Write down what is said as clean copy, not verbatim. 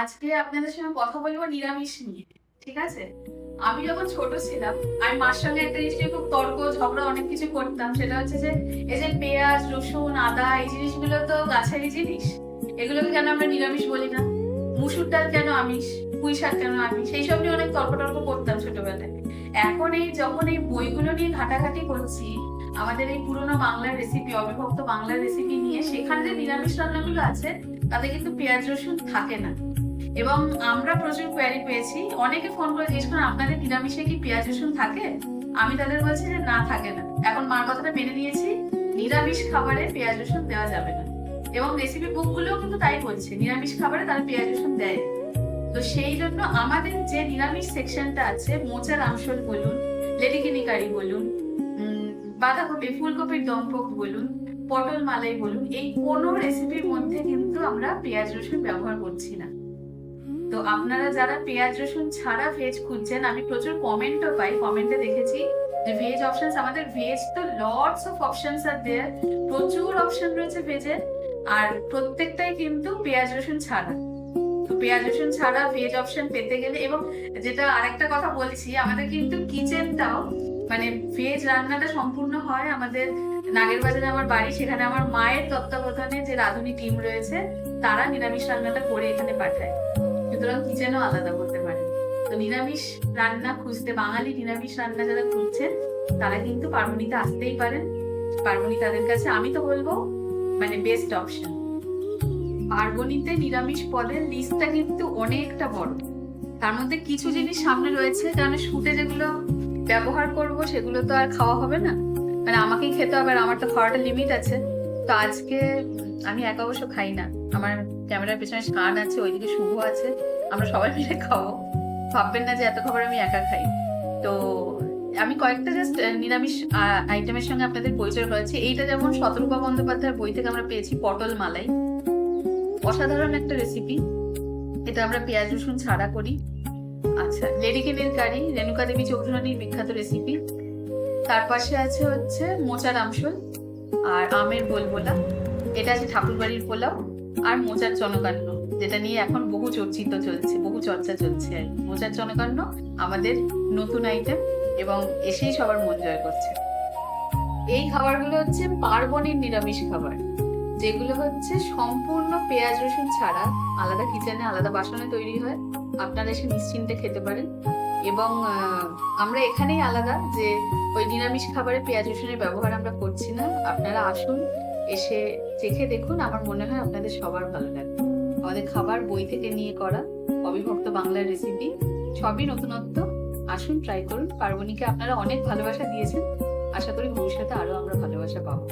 আজকে আপনাদের সঙ্গে কথা বলবো নিরামিষ নিয়ে। ঠিক আছে? আমি যখন ছোট ছিলাম, আমি মার সঙ্গে একটা জিনিস নিয়ে খুব তর্ক ঝগড়া অনেক কিছু করতাম। সেটা হচ্ছে যে এই যে পেঁয়াজ, রসুন, আদা এই জিনিসগুলো তো গাছেরই জিনিস। এগুলোকে কেন আমরা নিরামিষ বলি না? মুসুর ডাল কেন আমিষ? পুঁই শাক কেন আমিষ? এইসব নিয়ে অনেক তর্ক করতাম ছোটবেলায়। এখন যখন এই বইগুলো নিয়ে ঘাটাঘাটি করছি, আমাদের এই পুরোনো বাংলার রেসিপি, অবিভক্ত বাংলার রেসিপি নিয়ে, সেখানে যে নিরামিষ রান্নাগুলো আছে তাতে কিন্তু পেঁয়াজ রসুন থাকে না। এবং আমরা প্রচুর কোয়ারি পেয়েছি, অনেকে ফোন করে জিজ্ঞেস করেন আপনাদের নিরামিষে কি পেঁয়াজ রসুন থাকে? আমি তাদের বলছি যে না, থাকে না। এখন মার কথাটা মেনে নিয়েছি, নিরামিষ খাবারে পেঁয়াজ রসুন দেওয়া যাবে না। এবং রেসিপি বুক গুলোও কিন্তু তাই বলছে, নিরামিষ খাবারে তারা পেঁয়াজ রসুন দেয়। তো সেই জন্য আমাদের যে নিরামিষ সেকশনটা আছে, মোচার আমসল বলুন, লেডিকেনি কারি বলুন, বাঁধাকপি ফুলকপির দমপক বলুন, পটল মালাই বলুন, এই কোনো রেসিপির মধ্যে কিন্তু আমরা পেঁয়াজ রসুন ব্যবহার করছি না। তো আপনারা যারা পেঁয়াজ রসুন ছাড়া ভেজ খুঁজছেন, আমি প্রচুর কমেন্টও পাই, কমেন্টে দেখেছি যে ভেজ অপশনস, আমাদের ভেজ তো লটস অফ অপশনস আর দেয়ার, প্রচুর অপশন রয়েছে ভেজের, আর প্রত্যেকটাই কিন্তু পেঁয়াজ রসুন ছাড়া। তো পেঁয়াজ রসুন ছাড়া ভেজ অপশন পেতে গেলে, এবং যেটা আরেকটা কথা বলছি, আমাদের কিন্তু কিচেনটাও মানে ভেজ রান্নাটা সম্পূর্ণ হয় আমাদের নাগেরবাজারে আমার বাড়ি, সেখানে আমার মায়ের তত্ত্বাবধানে যে রাঁধুনি টিম রয়েছে তারা নিরামিষ রান্নাটা করে এখানে পাঠায়। সুতরাং কিচেনও আলাদা করতে পারে। তো নিরামিষ রান্না খুঁজতে, বাঙালি নিরামিষ রান্না যারা খুঁজছেন তারা কিন্তু পার্বণীতে আসতেই পারেন। পার্বণী তাদের কাছে আমি তো বলবো মানে বেস্ট অপশন। পার্বণীতে নিরামিষ পদের লিস্টটা কিন্তু অনেকটা বড়। তার মধ্যে কিছু জিনিস সামনে রয়েছে, কারণ শুটে যেগুলো ব্যবহার করব সেগুলো তো আর খাওয়া হবে না, মানে আমাকেই খেতে হবে, আর আমার তো খাওয়াটা লিমিট আছে। তো আজকে আমি একা অবশ্য খাই না, আমার ক্যামেরার পেছনে শান আছে, ওইদিকে শুভ আছে, আমরা সবাই মিলে খাবো। ভাববেন না যে এত খাবার আমি একা খাই। তো আমি কয়েকটা জাস্ট নিরামিষ আইটেমের সঙ্গে আপনাদের পরিচয় করেছি। এইটা যেমন শতরূপা বন্দ্যোপাধ্যায়ের বই থেকে আমরা পেয়েছি, পটল মালাই, অসাধারণ একটা রেসিপি। এটা আমরা পেঁয়াজ রসুন ছাড়া করি। আচ্ছা, লেডিকেনির কারি, রেণুকা দেবী চৌধুরানীর বিখ্যাত রেসিপি। তার পাশে আছে হচ্ছে মোচার আমসল আর আমের গোলগোলা, এটা আছে ঠাকুরবাড়ির পোলাও, আর মোচার চনকান্ন, যেটা নিয়ে এখন বহু চর্চিত চলছে, বহু চর্চা চলছে। আর মোচার চনকান্ন আমাদের নতুন আইটেম, এবং এসেই সবার মন জয় করছে। এই খাবারগুলো হচ্ছে পার্বণের নিরামিষ খাবার, যেগুলো হচ্ছে সম্পূর্ণ পেঁয়াজ রসুন ছাড়া, আলাদা কিচেনে আলাদা বাসনে তৈরি হয়। আপনারা এসে নিশ্চিন্তে খেতে পারেন। এবং আমরা এখানেই আলাদা যে ওই নিরামিষ খাবারে পেঁয়াজ রসুনের ব্যবহার আমরা করছি না। আপনারা আসুন, এসে চেখে দেখুন, আমার মনে হয় আপনাদের সবার ভালো লাগবে। আমাদের খাবার বই থেকে নিয়ে করা, অবিভক্ত বাংলার রেসিপি, সবই নতুনত্ব। আসুন, ট্রাই করুন। পার্বণীকে আপনারা অনেক ভালোবাসা দিয়েছেন, আশা করি ভবিষ্যতে আরো আমরা ভালোবাসা পাবো।